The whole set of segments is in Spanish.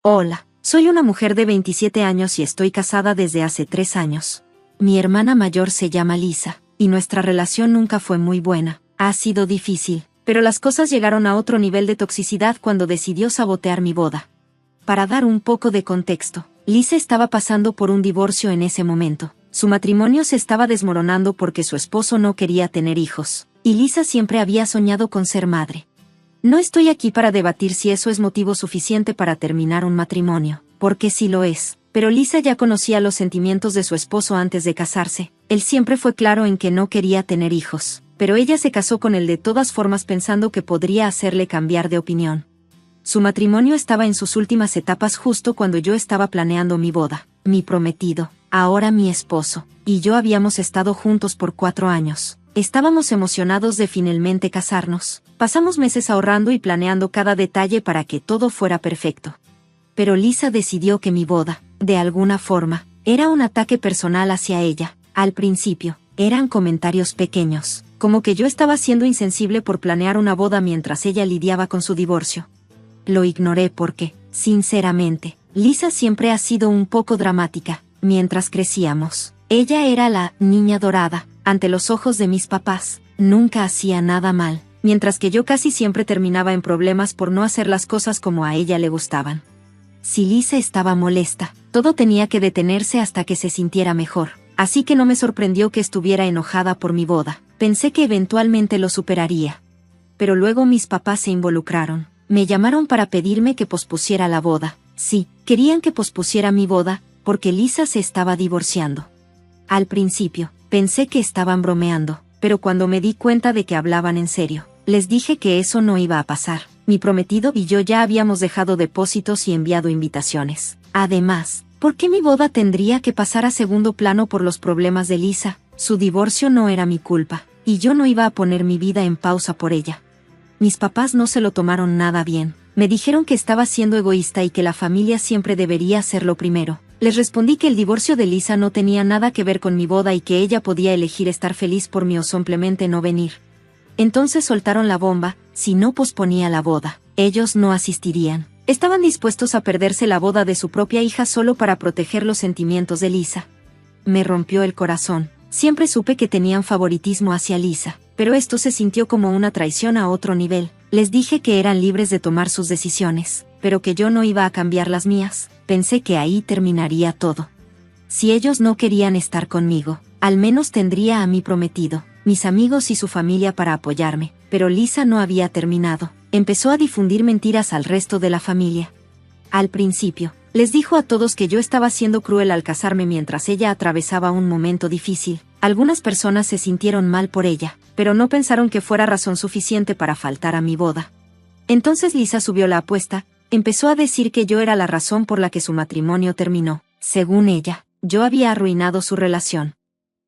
Hola, soy una mujer de 27 años y estoy casada desde hace 3 años. Mi hermana mayor se llama Lisa, y nuestra relación nunca fue muy buena. Ha sido difícil, pero las cosas llegaron a otro nivel de toxicidad cuando decidió sabotear mi boda. Para dar un poco de contexto, Lisa estaba pasando por un divorcio en ese momento. Su matrimonio se estaba desmoronando porque su esposo no quería tener hijos, y Lisa siempre había soñado con ser madre. No estoy aquí para debatir si eso es motivo suficiente para terminar un matrimonio, porque sí lo es, pero Lisa ya conocía los sentimientos de su esposo antes de casarse. Él siempre fue claro en que no quería tener hijos, pero ella se casó con él de todas formas pensando que podría hacerle cambiar de opinión. Su matrimonio estaba en sus últimas etapas justo cuando yo estaba planeando mi boda. Mi prometido, ahora mi esposo, y yo habíamos estado juntos por 4 años. Estábamos emocionados de finalmente casarnos. Pasamos meses ahorrando y planeando cada detalle para que todo fuera perfecto. Pero Lisa decidió que mi boda, de alguna forma, era un ataque personal hacia ella. Al principio, eran comentarios pequeños, como que yo estaba siendo insensible por planear una boda mientras ella lidiaba con su divorcio. Lo ignoré porque, sinceramente, Lisa siempre ha sido un poco dramática. Mientras crecíamos, ella era la niña dorada ante los ojos de mis papás. Nunca hacía nada mal, mientras que yo casi siempre terminaba en problemas por no hacer las cosas como a ella le gustaban. Si Lisa estaba molesta, todo tenía que detenerse hasta que se sintiera mejor, así que no me sorprendió que estuviera enojada por mi boda. Pensé que eventualmente lo superaría. Pero luego mis papás se involucraron. Me llamaron para pedirme que pospusiera la boda. Sí, querían que pospusiera mi boda, porque Lisa se estaba divorciando. Al principio, pensé que estaban bromeando, pero cuando me di cuenta de que hablaban en serio, les dije que eso no iba a pasar. Mi prometido y yo ya habíamos dejado depósitos y enviado invitaciones. Además, ¿por qué mi boda tendría que pasar a segundo plano por los problemas de Lisa? Su divorcio no era mi culpa, y yo no iba a poner mi vida en pausa por ella. Mis papás no se lo tomaron nada bien. Me dijeron que estaba siendo egoísta y que la familia siempre debería ser lo primero. Les respondí que el divorcio de Lisa no tenía nada que ver con mi boda y que ella podía elegir estar feliz por mí o simplemente no venir. Entonces soltaron la bomba: si no posponía la boda, ellos no asistirían. Estaban dispuestos a perderse la boda de su propia hija solo para proteger los sentimientos de Lisa. Me rompió el corazón. Siempre supe que tenían favoritismo hacia Lisa, pero esto se sintió como una traición a otro nivel. Les dije que eran libres de tomar sus decisiones, pero que yo no iba a cambiar las mías. Pensé que ahí terminaría todo. Si ellos no querían estar conmigo, al menos tendría a mi prometido, mis amigos y su familia para apoyarme. Pero Lisa no había terminado. Empezó a difundir mentiras al resto de la familia. Al principio, les dijo a todos que yo estaba siendo cruel al casarme mientras ella atravesaba un momento difícil. Algunas personas se sintieron mal por ella, pero no pensaron que fuera razón suficiente para faltar a mi boda. Entonces Lisa subió la apuesta. Empezó a decir que yo era la razón por la que su matrimonio terminó. Según ella, yo había arruinado su relación.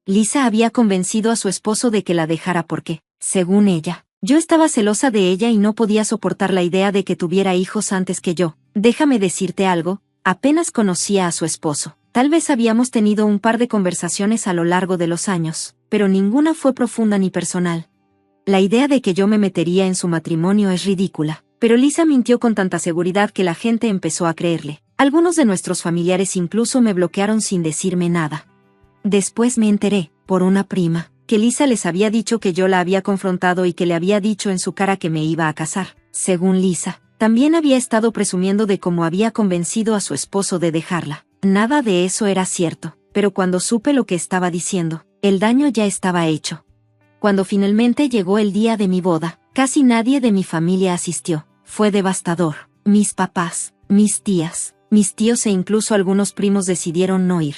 Lisa había convencido a su esposo de que la dejara porque, según ella, yo estaba celosa de ella y no podía soportar la idea de que tuviera hijos antes que yo. Déjame decirte algo, apenas conocía a su esposo. Tal vez habíamos tenido un par de conversaciones a lo largo de los años, pero ninguna fue profunda ni personal. La idea de que yo me metería en su matrimonio es ridícula. Pero Lisa mintió con tanta seguridad que la gente empezó a creerle. Algunos de nuestros familiares incluso me bloquearon sin decirme nada. Después me enteré, por una prima, que Lisa les había dicho que yo la había confrontado y que le había dicho en su cara que me iba a casar. Según Lisa, también había estado presumiendo de cómo había convencido a su esposo de dejarla. Nada de eso era cierto, pero cuando supe lo que estaba diciendo, el daño ya estaba hecho. Cuando finalmente llegó el día de mi boda, casi nadie de mi familia asistió. Fue devastador. Mis papás, mis tías, mis tíos e incluso algunos primos decidieron no ir.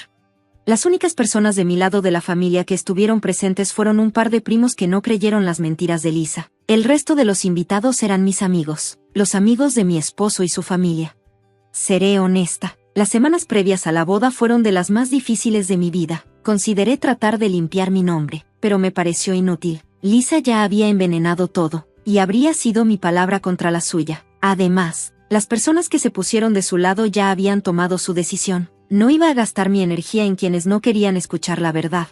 Las únicas personas de mi lado de la familia que estuvieron presentes fueron un par de primos que no creyeron las mentiras de Lisa. El resto de los invitados eran mis amigos, los amigos de mi esposo y su familia. Seré honesta, las semanas previas a la boda fueron de las más difíciles de mi vida. Consideré tratar de limpiar mi nombre, pero me pareció inútil. Lisa ya había envenenado todo, y habría sido mi palabra contra la suya. Además, las personas que se pusieron de su lado ya habían tomado su decisión. No iba a gastar mi energía en quienes no querían escuchar la verdad.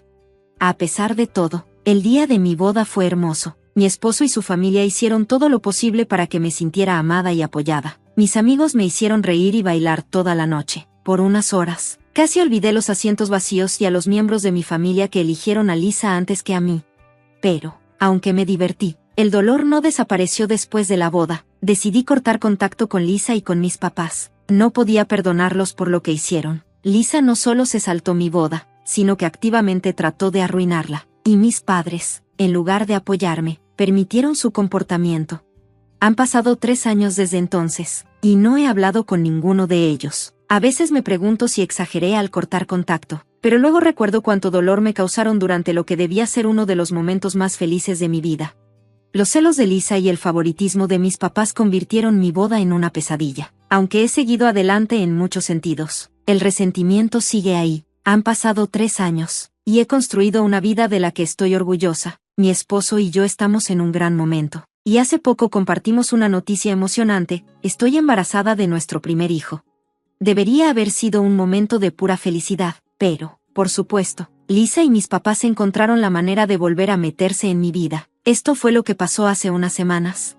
A pesar de todo, el día de mi boda fue hermoso. Mi esposo y su familia hicieron todo lo posible para que me sintiera amada y apoyada. Mis amigos me hicieron reír y bailar toda la noche, por unas horas. Casi olvidé los asientos vacíos y a los miembros de mi familia que eligieron a Lisa antes que a mí. Pero, aunque me divertí, el dolor no desapareció después de la boda. Decidí cortar contacto con Lisa y con mis papás. No podía perdonarlos por lo que hicieron. Lisa no solo se saltó mi boda, sino que activamente trató de arruinarla. Y mis padres, en lugar de apoyarme, permitieron su comportamiento. Han pasado 3 años desde entonces, y no he hablado con ninguno de ellos. A veces me pregunto si exageré al cortar contacto, pero luego recuerdo cuánto dolor me causaron durante lo que debía ser uno de los momentos más felices de mi vida. Los celos de Lisa y el favoritismo de mis papás convirtieron mi boda en una pesadilla. Aunque he seguido adelante en muchos sentidos, el resentimiento sigue ahí. Han pasado 3 años, y he construido una vida de la que estoy orgullosa. Mi esposo y yo estamos en un gran momento. Y hace poco compartimos una noticia emocionante: estoy embarazada de nuestro primer hijo. Debería haber sido un momento de pura felicidad, pero, por supuesto, Lisa y mis papás encontraron la manera de volver a meterse en mi vida. Esto fue lo que pasó hace unas semanas.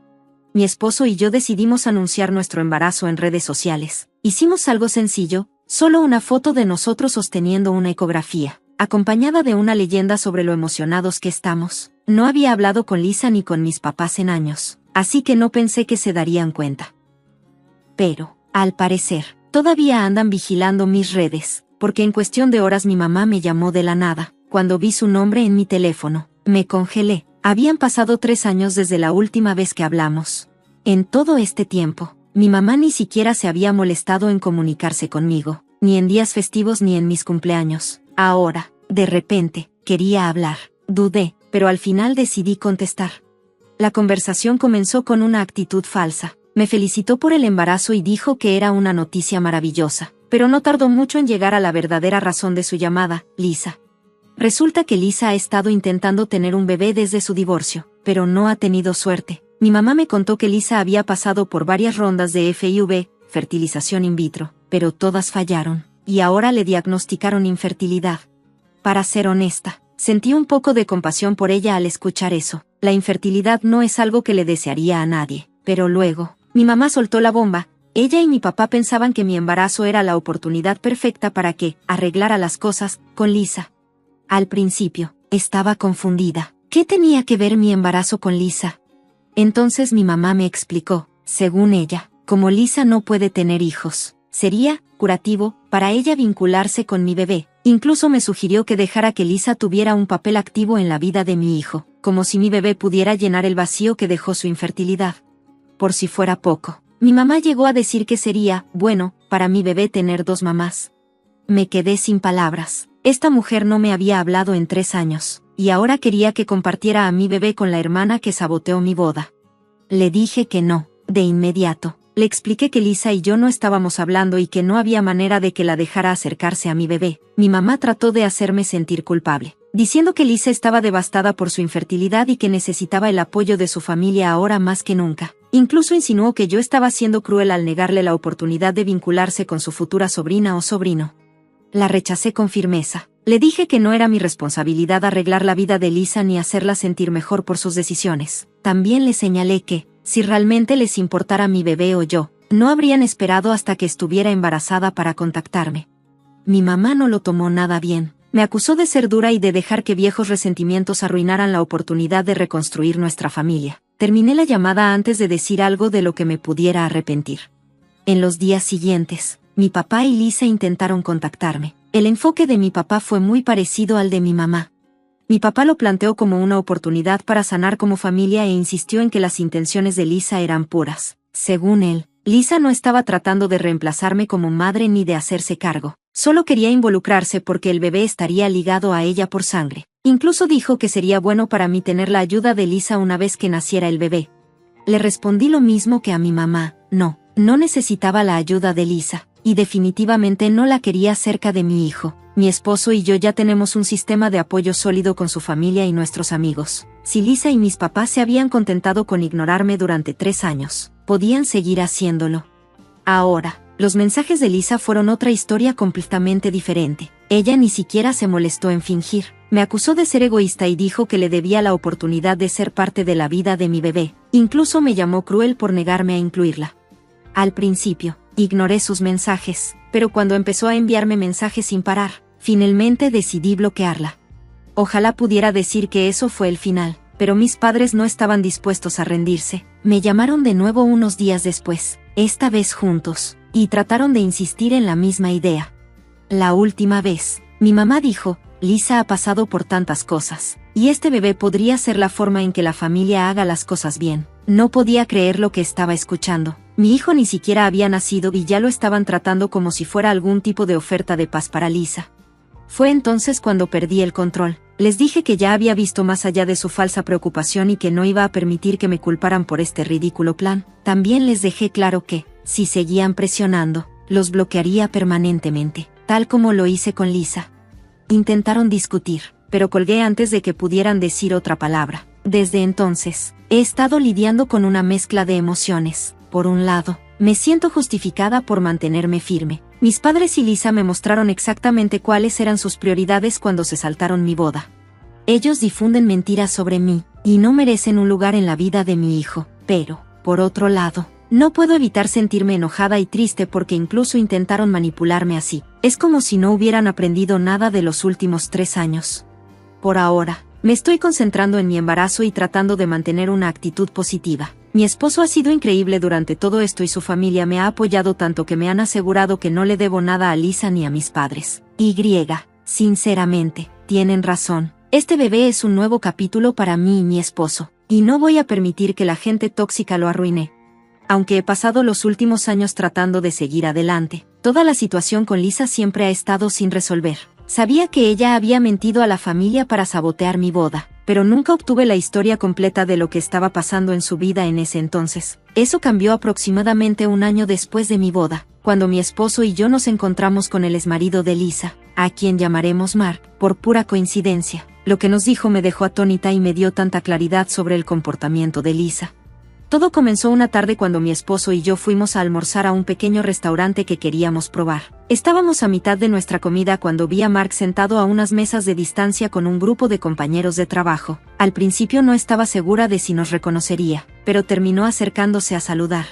Mi esposo y yo decidimos anunciar nuestro embarazo en redes sociales. Hicimos algo sencillo, solo una foto de nosotros sosteniendo una ecografía, acompañada de una leyenda sobre lo emocionados que estamos. No había hablado con Lisa ni con mis papás en años, así que no pensé que se darían cuenta. Pero, al parecer, todavía andan vigilando mis redes, porque en cuestión de horas mi mamá me llamó de la nada. Cuando vi su nombre en mi teléfono, me congelé. Habían pasado 3 años desde la última vez que hablamos. En todo este tiempo, mi mamá ni siquiera se había molestado en comunicarse conmigo, ni en días festivos ni en mis cumpleaños. Ahora, de repente, quería hablar. Dudé, pero al final decidí contestar. La conversación comenzó con una actitud falsa. Me felicitó por el embarazo y dijo que era una noticia maravillosa, pero no tardó mucho en llegar a la verdadera razón de su llamada: Lisa. Resulta que Lisa ha estado intentando tener un bebé desde su divorcio, pero no ha tenido suerte. Mi mamá me contó que Lisa había pasado por varias rondas de FIV, fertilización in vitro, pero todas fallaron, y ahora le diagnosticaron infertilidad. Para ser honesta, sentí un poco de compasión por ella al escuchar eso. La infertilidad no es algo que le desearía a nadie, pero luego, mi mamá soltó la bomba. Ella y mi papá pensaban que mi embarazo era la oportunidad perfecta para que arreglara las cosas con Lisa. Al principio, estaba confundida. ¿Qué tenía que ver mi embarazo con Lisa? Entonces mi mamá me explicó. Según ella, como Lisa no puede tener hijos, sería curativo para ella vincularse con mi bebé. Incluso me sugirió que dejara que Lisa tuviera un papel activo en la vida de mi hijo, como si mi bebé pudiera llenar el vacío que dejó su infertilidad. Por si fuera poco, mi mamá llegó a decir que sería bueno para mi bebé tener 2 mamás. Me quedé sin palabras. Esta mujer no me había hablado en 3 años, y ahora quería que compartiera a mi bebé con la hermana que saboteó mi boda. Le dije que no, de inmediato. Le expliqué que Lisa y yo no estábamos hablando y que no había manera de que la dejara acercarse a mi bebé. Mi mamá trató de hacerme sentir culpable, diciendo que Lisa estaba devastada por su infertilidad y que necesitaba el apoyo de su familia ahora más que nunca. Incluso insinuó que yo estaba siendo cruel al negarle la oportunidad de vincularse con su futura sobrina o sobrino. La rechacé con firmeza. Le dije que no era mi responsabilidad arreglar la vida de Lisa ni hacerla sentir mejor por sus decisiones. También le señalé que, si realmente les importara mi bebé o yo, no habrían esperado hasta que estuviera embarazada para contactarme. Mi mamá no lo tomó nada bien. Me acusó de ser dura y de dejar que viejos resentimientos arruinaran la oportunidad de reconstruir nuestra familia. Terminé la llamada antes de decir algo de lo que me pudiera arrepentir. En los días siguientes, mi papá y Lisa intentaron contactarme. El enfoque de mi papá fue muy parecido al de mi mamá. Mi papá lo planteó como una oportunidad para sanar como familia e insistió en que las intenciones de Lisa eran puras. Según él, Lisa no estaba tratando de reemplazarme como madre ni de hacerse cargo. Solo quería involucrarse porque el bebé estaría ligado a ella por sangre. Incluso dijo que sería bueno para mí tener la ayuda de Lisa una vez que naciera el bebé. Le respondí lo mismo que a mi mamá: no necesitaba la ayuda de Lisa. Y definitivamente no la quería cerca de mi hijo. Mi esposo y yo ya tenemos un sistema de apoyo sólido con su familia y nuestros amigos. Si Lisa y mis papás se habían contentado con ignorarme durante 3 años, podían seguir haciéndolo. Ahora, los mensajes de Lisa fueron otra historia completamente diferente. Ella ni siquiera se molestó en fingir. Me acusó de ser egoísta y dijo que le debía la oportunidad de ser parte de la vida de mi bebé. Incluso me llamó cruel por negarme a incluirla. Al principio, ignoré sus mensajes, pero cuando empezó a enviarme mensajes sin parar, finalmente decidí bloquearla. Ojalá pudiera decir que eso fue el final, pero mis padres no estaban dispuestos a rendirse. Me llamaron de nuevo unos días después, esta vez juntos, y trataron de insistir en la misma idea. La última vez, mi mamá dijo, Lisa ha pasado por tantas cosas, y este bebé podría ser la forma en que la familia haga las cosas bien. No podía creer lo que estaba escuchando. Mi hijo ni siquiera había nacido y ya lo estaban tratando como si fuera algún tipo de oferta de paz para Lisa. Fue entonces cuando perdí el control. Les dije que ya había visto más allá de su falsa preocupación y que no iba a permitir que me culparan por este ridículo plan. También les dejé claro que, si seguían presionando, los bloquearía permanentemente, tal como lo hice con Lisa. Intentaron discutir, pero colgué antes de que pudieran decir otra palabra. Desde entonces, he estado lidiando con una mezcla de emociones. Por un lado, me siento justificada por mantenerme firme. Mis padres y Lisa me mostraron exactamente cuáles eran sus prioridades cuando se saltaron mi boda. Ellos difunden mentiras sobre mí, y no merecen un lugar en la vida de mi hijo. Pero, por otro lado, no puedo evitar sentirme enojada y triste porque incluso intentaron manipularme así. Es como si no hubieran aprendido nada de los últimos 3 años. Por ahora, me estoy concentrando en mi embarazo y tratando de mantener una actitud positiva. Mi esposo ha sido increíble durante todo esto y su familia me ha apoyado tanto que me han asegurado que no le debo nada a Lisa ni a mis padres. Sinceramente, tienen razón. Este bebé es un nuevo capítulo para mí y mi esposo, y no voy a permitir que la gente tóxica lo arruine. Aunque he pasado los últimos años tratando de seguir adelante, toda la situación con Lisa siempre ha estado sin resolver. Sabía que ella había mentido a la familia para sabotear mi boda, pero nunca obtuve la historia completa de lo que estaba pasando en su vida en ese entonces. Eso cambió aproximadamente un año después de mi boda, cuando mi esposo y yo nos encontramos con el exmarido de Lisa, a quien llamaremos Mark, por pura coincidencia. Lo que nos dijo me dejó atónita y me dio tanta claridad sobre el comportamiento de Lisa. Todo comenzó una tarde cuando mi esposo y yo fuimos a almorzar a un pequeño restaurante que queríamos probar. Estábamos a mitad de nuestra comida cuando vi a Mark sentado a unas mesas de distancia con un grupo de compañeros de trabajo. Al principio no estaba segura de si nos reconocería, pero terminó acercándose a saludar.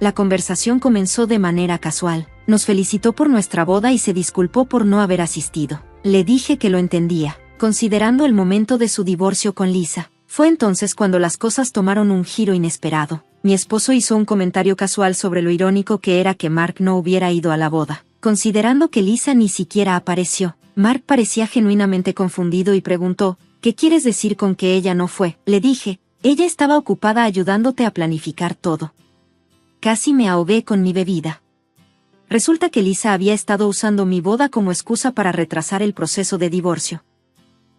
La conversación comenzó de manera casual. Nos felicitó por nuestra boda y se disculpó por no haber asistido. Le dije que lo entendía, considerando el momento de su divorcio con Lisa. Fue entonces cuando las cosas tomaron un giro inesperado. Mi esposo hizo un comentario casual sobre lo irónico que era que Mark no hubiera ido a la boda, considerando que Lisa ni siquiera apareció. Mark parecía genuinamente confundido y preguntó, ¿qué quieres decir con que ella no fue? Le dije, ella estaba ocupada ayudándote a planificar todo. Casi me ahogué con mi bebida. Resulta que Lisa había estado usando mi boda como excusa para retrasar el proceso de divorcio.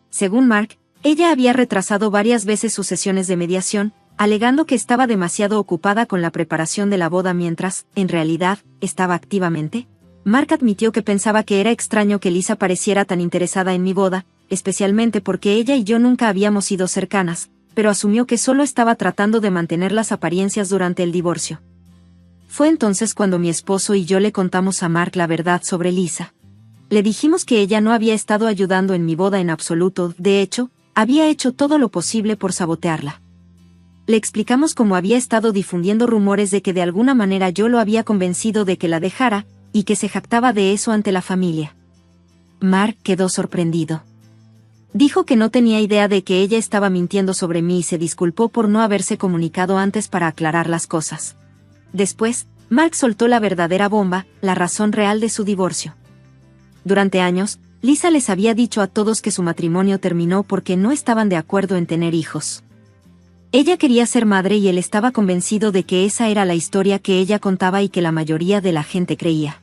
Según Mark, ella había retrasado varias veces sus sesiones de mediación, alegando que estaba demasiado ocupada con la preparación de la boda mientras, en realidad, estaba activamente. Mark admitió que pensaba que era extraño que Lisa pareciera tan interesada en mi boda, especialmente porque ella y yo nunca habíamos sido cercanas, pero asumió que solo estaba tratando de mantener las apariencias durante el divorcio. Fue entonces cuando mi esposo y yo le contamos a Mark la verdad sobre Lisa. Le dijimos que ella no había estado ayudando en mi boda en absoluto, de hecho, había hecho todo lo posible por sabotearla. Le explicamos cómo había estado difundiendo rumores de que de alguna manera yo lo había convencido de que la dejara, y que se jactaba de eso ante la familia. Mark quedó sorprendido. Dijo que no tenía idea de que ella estaba mintiendo sobre mí y se disculpó por no haberse comunicado antes para aclarar las cosas. Después, Mark soltó la verdadera bomba, la razón real de su divorcio. Durante años, Lisa les había dicho a todos que su matrimonio terminó porque no estaban de acuerdo en tener hijos. Ella quería ser madre y él estaba convencido de que esa era la historia que ella contaba y que la mayoría de la gente creía.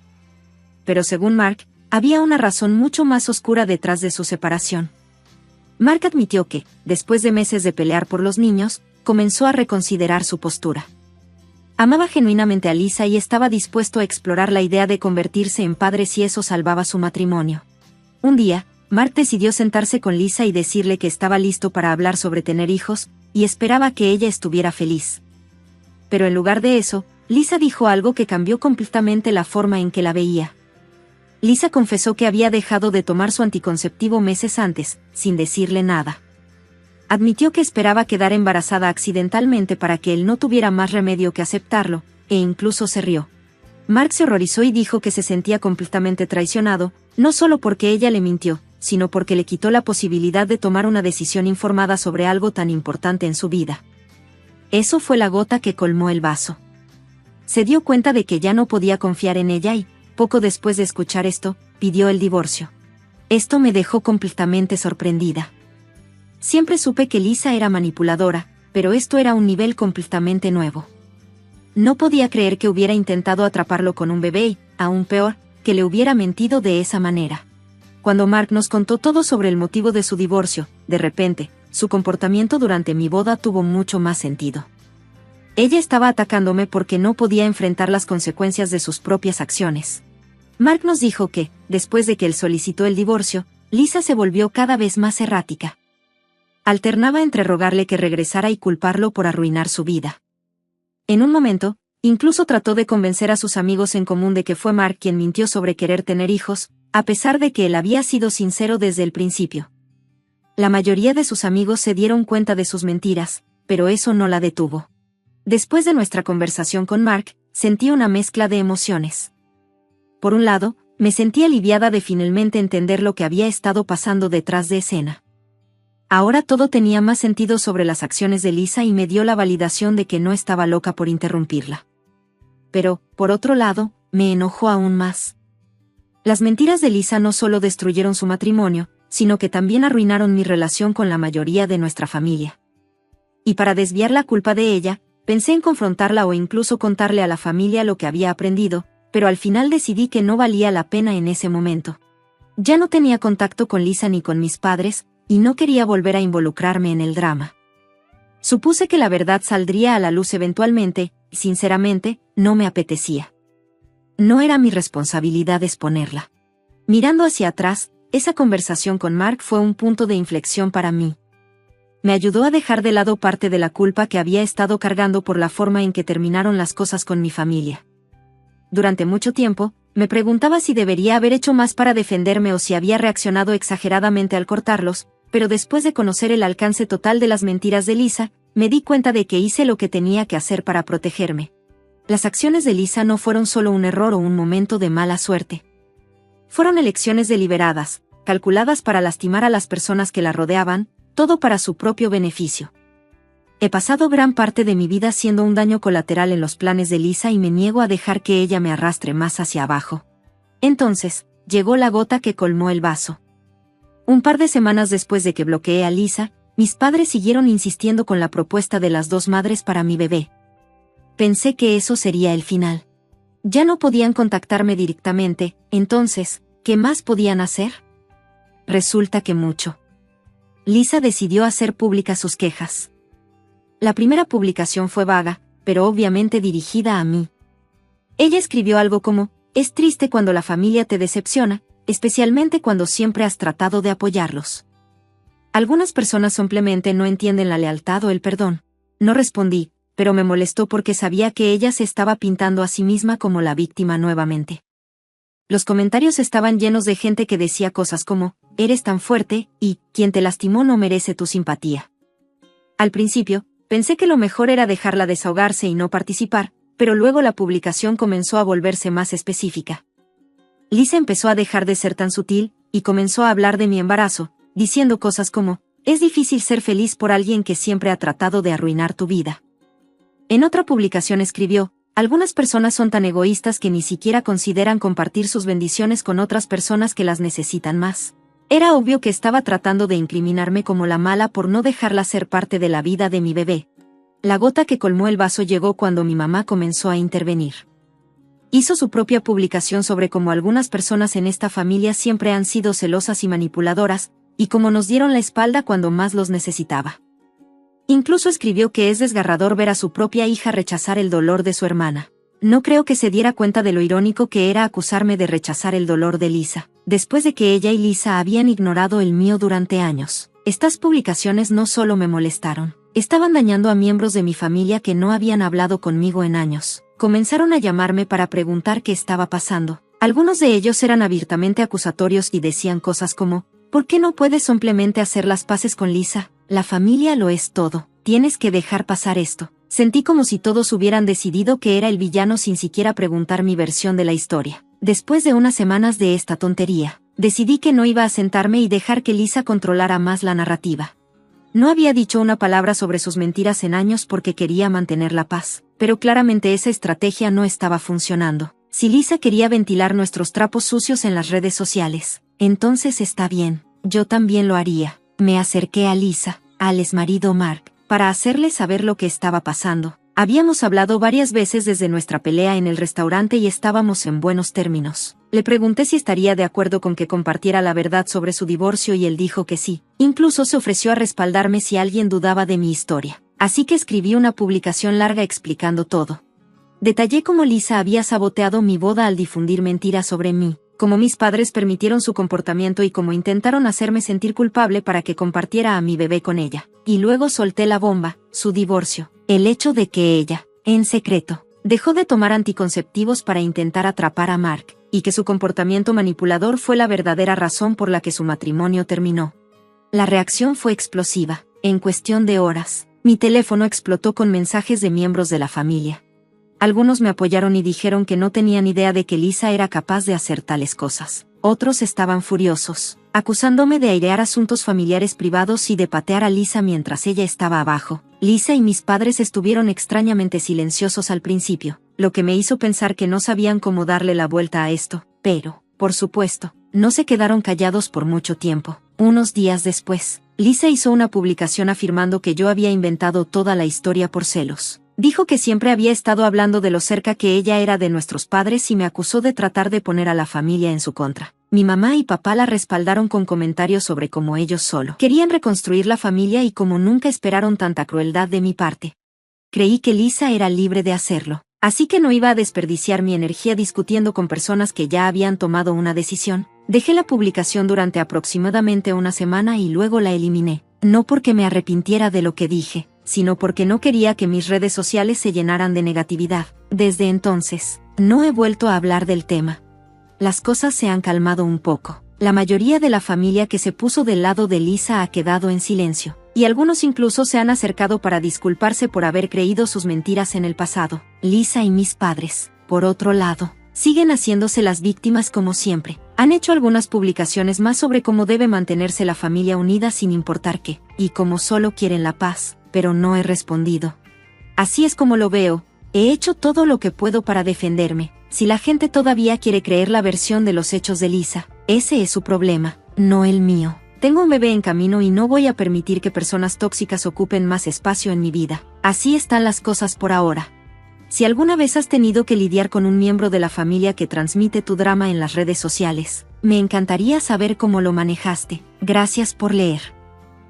Pero según Mark, había una razón mucho más oscura detrás de su separación. Mark admitió que, después de meses de pelear por los niños, comenzó a reconsiderar su postura. Amaba genuinamente a Lisa y estaba dispuesto a explorar la idea de convertirse en padre si eso salvaba su matrimonio. Un día, Mark decidió sentarse con Lisa y decirle que estaba listo para hablar sobre tener hijos, y esperaba que ella estuviera feliz. Pero en lugar de eso, Lisa dijo algo que cambió completamente la forma en que la veía. Lisa confesó que había dejado de tomar su anticonceptivo meses antes, sin decirle nada. Admitió que esperaba quedar embarazada accidentalmente para que él no tuviera más remedio que aceptarlo, e incluso se rió. Mark se horrorizó y dijo que se sentía completamente traicionado, no solo porque ella le mintió, sino porque le quitó la posibilidad de tomar una decisión informada sobre algo tan importante en su vida. Eso fue la gota que colmó el vaso. Se dio cuenta de que ya no podía confiar en ella y, poco después de escuchar esto, pidió el divorcio. Esto me dejó completamente sorprendida. Siempre supe que Lisa era manipuladora, pero esto era un nivel completamente nuevo. No podía creer que hubiera intentado atraparlo con un bebé y, aún peor, que le hubiera mentido de esa manera. Cuando Mark nos contó todo sobre el motivo de su divorcio, de repente, su comportamiento durante mi boda tuvo mucho más sentido. Ella estaba atacándome porque no podía enfrentar las consecuencias de sus propias acciones. Mark nos dijo que, después de que él solicitó el divorcio, Lisa se volvió cada vez más errática. Alternaba entre rogarle que regresara y culparlo por arruinar su vida. En un momento, incluso trató de convencer a sus amigos en común de que fue Mark quien mintió sobre querer tener hijos, a pesar de que él había sido sincero desde el principio. La mayoría de sus amigos se dieron cuenta de sus mentiras, pero eso no la detuvo. Después de nuestra conversación con Mark, sentí una mezcla de emociones. Por un lado, me sentí aliviada de finalmente entender lo que había estado pasando detrás de escena. Ahora todo tenía más sentido sobre las acciones de Lisa y me dio la validación de que no estaba loca por interrumpirla. Pero, por otro lado, me enojó aún más. Las mentiras de Lisa no solo destruyeron su matrimonio, sino que también arruinaron mi relación con la mayoría de nuestra familia. Y para desviar la culpa de ella, pensé en confrontarla o incluso contarle a la familia lo que había aprendido, pero al final decidí que no valía la pena en ese momento. Ya no tenía contacto con Lisa ni con mis padres, y no quería volver a involucrarme en el drama. Supuse que la verdad saldría a la luz eventualmente, y sinceramente, no me apetecía. No era mi responsabilidad exponerla. Mirando hacia atrás, esa conversación con Mark fue un punto de inflexión para mí. Me ayudó a dejar de lado parte de la culpa que había estado cargando por la forma en que terminaron las cosas con mi familia. Durante mucho tiempo, me preguntaba si debería haber hecho más para defenderme o si había reaccionado exageradamente al cortarlos, pero después de conocer el alcance total de las mentiras de Lisa, me di cuenta de que hice lo que tenía que hacer para protegerme. Las acciones de Lisa no fueron solo un error o un momento de mala suerte. Fueron elecciones deliberadas, calculadas para lastimar a las personas que la rodeaban, todo para su propio beneficio. He pasado gran parte de mi vida siendo un daño colateral en los planes de Lisa y me niego a dejar que ella me arrastre más hacia abajo. Entonces, llegó la gota que colmó el vaso. Un par de semanas después de que bloqueé a Lisa, mis padres siguieron insistiendo con la propuesta de las dos madres para mi bebé. Pensé que eso sería el final. Ya no podían contactarme directamente, entonces, ¿qué más podían hacer? Resulta que mucho. Lisa decidió hacer públicas sus quejas. La primera publicación fue vaga, pero obviamente dirigida a mí. Ella escribió algo como, es triste cuando la familia te decepciona, especialmente cuando siempre has tratado de apoyarlos. Algunas personas simplemente no entienden la lealtad o el perdón. No respondí, pero me molestó porque sabía que ella se estaba pintando a sí misma como la víctima nuevamente. Los comentarios estaban llenos de gente que decía cosas como, eres tan fuerte, y, quien te lastimó no merece tu simpatía. Al principio, pensé que lo mejor era dejarla desahogarse y no participar, pero luego la publicación comenzó a volverse más específica. Lisa empezó a dejar de ser tan sutil, y comenzó a hablar de mi embarazo, diciendo cosas como, es difícil ser feliz por alguien que siempre ha tratado de arruinar tu vida. En otra publicación escribió, algunas personas son tan egoístas que ni siquiera consideran compartir sus bendiciones con otras personas que las necesitan más. Era obvio que estaba tratando de incriminarme como la mala por no dejarla ser parte de la vida de mi bebé. La gota que colmó el vaso llegó cuando mi mamá comenzó a intervenir. Hizo su propia publicación sobre cómo algunas personas en esta familia siempre han sido celosas y manipuladoras, y cómo nos dieron la espalda cuando más los necesitaba. Incluso escribió que es desgarrador ver a su propia hija rechazar el dolor de su hermana. No creo que se diera cuenta de lo irónico que era acusarme de rechazar el dolor de Lisa, después de que ella y Lisa habían ignorado el mío durante años. Estas publicaciones no solo me molestaron, estaban dañando a miembros de mi familia que no habían hablado conmigo en años. Comenzaron a llamarme para preguntar qué estaba pasando. Algunos de ellos eran abiertamente acusatorios y decían cosas como, ¿por qué no puedes simplemente hacer las paces con Lisa? La familia lo es todo. tienes que dejar pasar esto. Sentí como si todos hubieran decidido que era el villano sin siquiera preguntar mi versión de la historia. Después de unas semanas de esta tontería, decidí que no iba a sentarme y dejar que Lisa controlara más la narrativa. No había dicho una palabra sobre sus mentiras en años porque quería mantener la paz, pero claramente esa estrategia no estaba funcionando. Si Lisa quería ventilar nuestros trapos sucios en las redes sociales, entonces está bien, yo también lo haría. Me acerqué a Lisa, al exmarido Mark, para hacerle saber lo que estaba pasando. Habíamos hablado varias veces desde nuestra pelea en el restaurante y estábamos en buenos términos. Le pregunté si estaría de acuerdo con que compartiera la verdad sobre su divorcio y él dijo que sí. Incluso se ofreció a respaldarme si alguien dudaba de mi historia. Así que escribí una publicación larga explicando todo. Detallé cómo Lisa había saboteado mi boda al difundir mentiras sobre mí, cómo mis padres permitieron su comportamiento y cómo intentaron hacerme sentir culpable para que compartiera a mi bebé con ella. Y luego solté la bomba, su divorcio, el hecho de que ella, en secreto, dejó de tomar anticonceptivos para intentar atrapar a Mark, y que su comportamiento manipulador fue la verdadera razón por la que su matrimonio terminó. La reacción fue explosiva. En cuestión de horas, mi teléfono explotó con mensajes de miembros de la familia. Algunos me apoyaron y dijeron que no tenían idea de que Lisa era capaz de hacer tales cosas. Otros estaban furiosos, acusándome de airear asuntos familiares privados y de patear a Lisa mientras ella estaba abajo. Lisa y mis padres estuvieron extrañamente silenciosos al principio, lo que me hizo pensar que no sabían cómo darle la vuelta a esto, pero, por supuesto, no se quedaron callados por mucho tiempo. Unos días después, Lisa hizo una publicación afirmando que yo había inventado toda la historia por celos. Dijo que siempre había estado hablando de lo cerca que ella era de nuestros padres y me acusó de tratar de poner a la familia en su contra. Mi mamá y papá la respaldaron con comentarios sobre cómo ellos solo querían reconstruir la familia y cómo nunca esperaron tanta crueldad de mi parte. Creí que Lisa era libre de hacerlo, así que no iba a desperdiciar mi energía discutiendo con personas que ya habían tomado una decisión. Dejé la publicación durante aproximadamente una semana y luego la eliminé, no porque me arrepintiera de lo que dije, sino porque no quería que mis redes sociales se llenaran de negatividad. Desde entonces, no he vuelto a hablar del tema. Las cosas se han calmado un poco. La mayoría de la familia que se puso del lado de Lisa ha quedado en silencio, y algunos incluso se han acercado para disculparse por haber creído sus mentiras en el pasado. Lisa y mis padres, por otro lado, siguen haciéndose las víctimas como siempre. Han hecho algunas publicaciones más sobre cómo debe mantenerse la familia unida sin importar qué, y cómo solo quieren la paz, pero no he respondido. Así es como lo veo, he hecho todo lo que puedo para defenderme. Si la gente todavía quiere creer la versión de los hechos de Lisa, ese es su problema, no el mío. Tengo un bebé en camino y no voy a permitir que personas tóxicas ocupen más espacio en mi vida. Así están las cosas por ahora. Si alguna vez has tenido que lidiar con un miembro de la familia que transmite tu drama en las redes sociales, me encantaría saber cómo lo manejaste. Gracias por leer.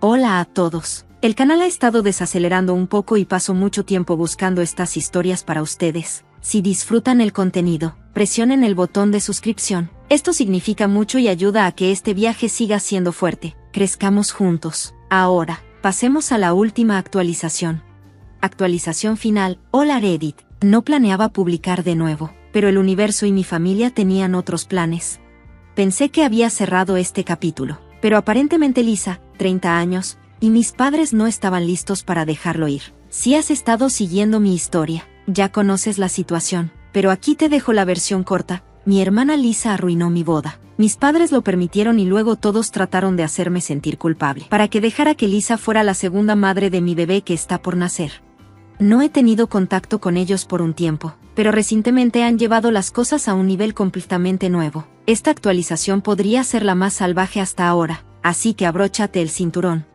Hola a todos. El canal ha estado desacelerando un poco y paso mucho tiempo buscando estas historias para ustedes. Si disfrutan el contenido, presionen el botón de suscripción. Esto significa mucho y ayuda a que este viaje siga siendo fuerte. Crezcamos juntos. Ahora, pasemos a la última actualización. Actualización final. Hola Reddit. No planeaba publicar de nuevo, pero el universo y mi familia tenían otros planes. Pensé que había cerrado este capítulo, pero aparentemente Lisa, 30 años, y mis padres no estaban listos para dejarlo ir. Si has estado siguiendo mi historia, ya conoces la situación, pero aquí te dejo la versión corta. Mi hermana Lisa arruinó mi boda. Mis padres lo permitieron y luego todos trataron de hacerme sentir culpable, para que dejara que Lisa fuera la segunda madre de mi bebé que está por nacer. No he tenido contacto con ellos por un tiempo, pero recientemente han llevado las cosas a un nivel completamente nuevo. Esta actualización podría ser la más salvaje hasta ahora, así que abróchate el cinturón.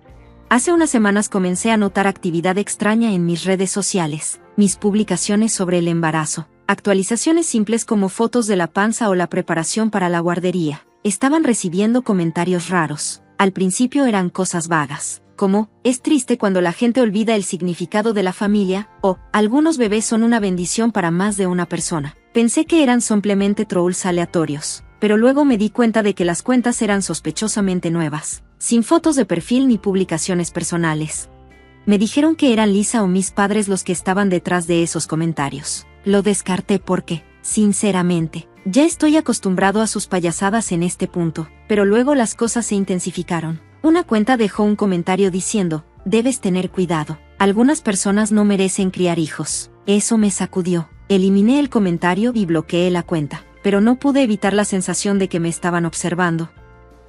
Hace unas semanas comencé a notar actividad extraña en mis redes sociales, mis publicaciones sobre el embarazo, actualizaciones simples como fotos de la panza o la preparación para la guardería, estaban recibiendo comentarios raros. Al principio eran cosas vagas, como, es triste cuando la gente olvida el significado de la familia, o, algunos bebés son una bendición para más de una persona. Pensé que eran simplemente trolls aleatorios, pero luego me di cuenta de que las cuentas eran sospechosamente nuevas, sin fotos de perfil ni publicaciones personales. Me dijeron que eran Lisa o mis padres los que estaban detrás de esos comentarios. Lo descarté porque, sinceramente, ya estoy acostumbrado a sus payasadas en este punto, pero luego las cosas se intensificaron. Una cuenta dejó un comentario diciendo, debes tener cuidado. Algunas personas no merecen criar hijos. Eso me sacudió. Eliminé el comentario y bloqueé la cuenta, pero no pude evitar la sensación de que me estaban observando.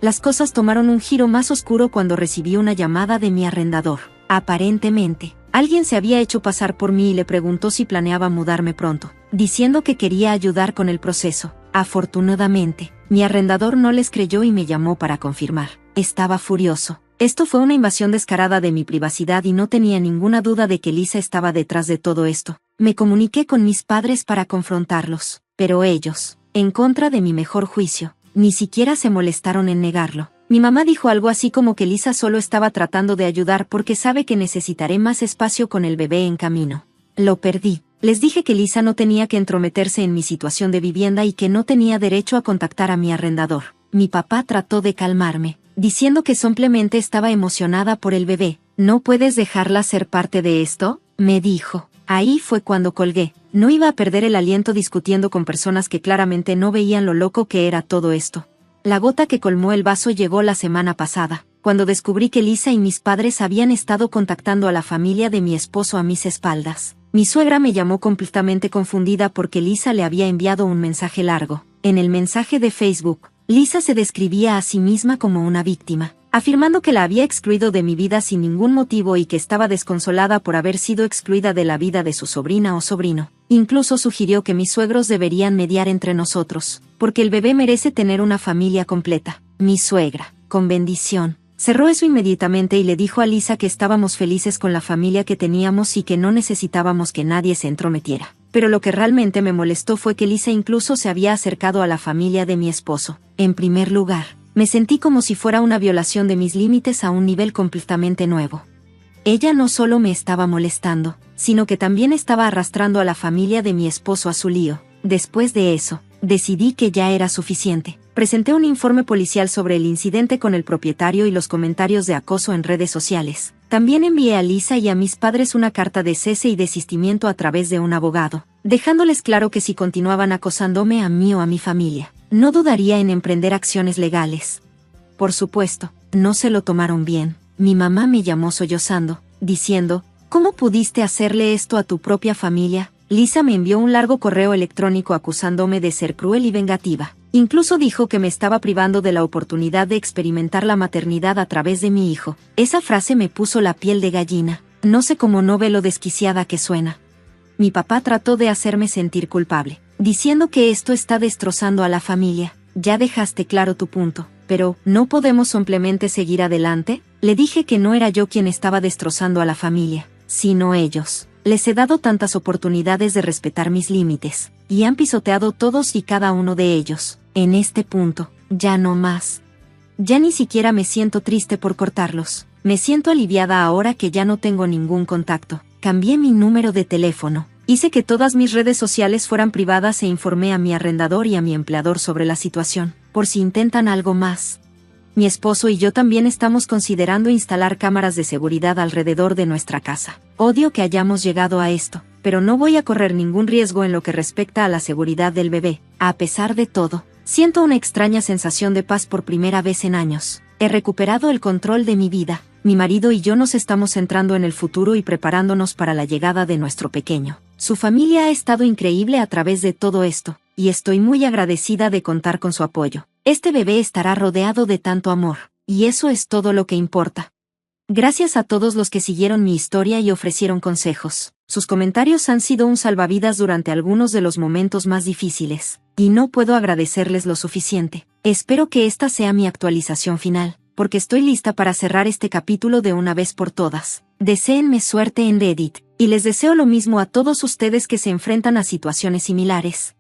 Las cosas tomaron un giro más oscuro cuando recibí una llamada de mi arrendador. Aparentemente, alguien se había hecho pasar por mí y le preguntó si planeaba mudarme pronto, diciendo que quería ayudar con el proceso. Afortunadamente, mi arrendador no les creyó y me llamó para confirmar. Estaba furioso. Esto fue una invasión descarada de mi privacidad y no tenía ninguna duda de que Lisa estaba detrás de todo esto. Me comuniqué con mis padres para confrontarlos, pero ellos, en contra de mi mejor juicio, ni siquiera se molestaron en negarlo. Mi mamá dijo algo así como que Lisa solo estaba tratando de ayudar porque sabe que necesitaré más espacio con el bebé en camino. Lo perdí. Les dije que Lisa no tenía que entrometerse en mi situación de vivienda y que no tenía derecho a contactar a mi arrendador. Mi papá trató de calmarme, diciendo que simplemente estaba emocionada por el bebé. ¿No puedes dejarla ser parte de esto?, me dijo. Ahí fue cuando colgué. No iba a perder el aliento discutiendo con personas que claramente no veían lo loco que era todo esto. La gota que colmó el vaso llegó la semana pasada, cuando descubrí que Lisa y mis padres habían estado contactando a la familia de mi esposo a mis espaldas. Mi suegra me llamó completamente confundida porque Lisa le había enviado un mensaje largo. En el mensaje de Facebook, Lisa se describía a sí misma como una víctima, afirmando que la había excluido de mi vida sin ningún motivo y que estaba desconsolada por haber sido excluida de la vida de su sobrina o sobrino. Incluso sugirió que mis suegros deberían mediar entre nosotros, porque el bebé merece tener una familia completa. Mi suegra, con bendición, cerró eso inmediatamente y le dijo a Lisa que estábamos felices con la familia que teníamos y que no necesitábamos que nadie se entrometiera. Pero lo que realmente me molestó fue que Lisa incluso se había acercado a la familia de mi esposo. En primer lugar, me sentí como si fuera una violación de mis límites a un nivel completamente nuevo. Ella no solo me estaba molestando, sino que también estaba arrastrando a la familia de mi esposo a su lío. Después de eso, decidí que ya era suficiente. Presenté un informe policial sobre el incidente con el propietario y los comentarios de acoso en redes sociales. También envié a Lisa y a mis padres una carta de cese y desistimiento a través de un abogado, dejándoles claro que si continuaban acosándome a mí o a mi familia, no dudaría en emprender acciones legales. Por supuesto, no se lo tomaron bien. Mi mamá me llamó sollozando, diciendo, ¿cómo pudiste hacerle esto a tu propia familia? Lisa me envió un largo correo electrónico acusándome de ser cruel y vengativa. Incluso dijo que me estaba privando de la oportunidad de experimentar la maternidad a través de mi hijo. Esa frase me puso la piel de gallina. No sé cómo no ve lo desquiciada que suena. Mi papá trató de hacerme sentir culpable, diciendo que esto está destrozando a la familia. Ya dejaste claro tu punto, pero ¿no podemos simplemente seguir adelante? Le dije que no era yo quien estaba destrozando a la familia, sino ellos. Les he dado tantas oportunidades de respetar mis límites, y han pisoteado todos y cada uno de ellos. En este punto, ya no más. Ya ni siquiera me siento triste por cortarlos. Me siento aliviada ahora que ya no tengo ningún contacto. Cambié mi número de teléfono. Hice que todas mis redes sociales fueran privadas e informé a mi arrendador y a mi empleador sobre la situación, por si intentan algo más. Mi esposo y yo también estamos considerando instalar cámaras de seguridad alrededor de nuestra casa. Odio que hayamos llegado a esto, pero no voy a correr ningún riesgo en lo que respecta a la seguridad del bebé. A pesar de todo, siento una extraña sensación de paz por primera vez en años. He recuperado el control de mi vida. Mi marido y yo nos estamos centrando en el futuro y preparándonos para la llegada de nuestro pequeño. Su familia ha estado increíble a través de todo esto, y estoy muy agradecida de contar con su apoyo. Este bebé estará rodeado de tanto amor, y eso es todo lo que importa. Gracias a todos los que siguieron mi historia y ofrecieron consejos. Sus comentarios han sido un salvavidas durante algunos de los momentos más difíciles, y no puedo agradecerles lo suficiente. Espero que esta sea mi actualización final, porque estoy lista para cerrar este capítulo de una vez por todas. Deséenme suerte en Reddit, y les deseo lo mismo a todos ustedes que se enfrentan a situaciones similares.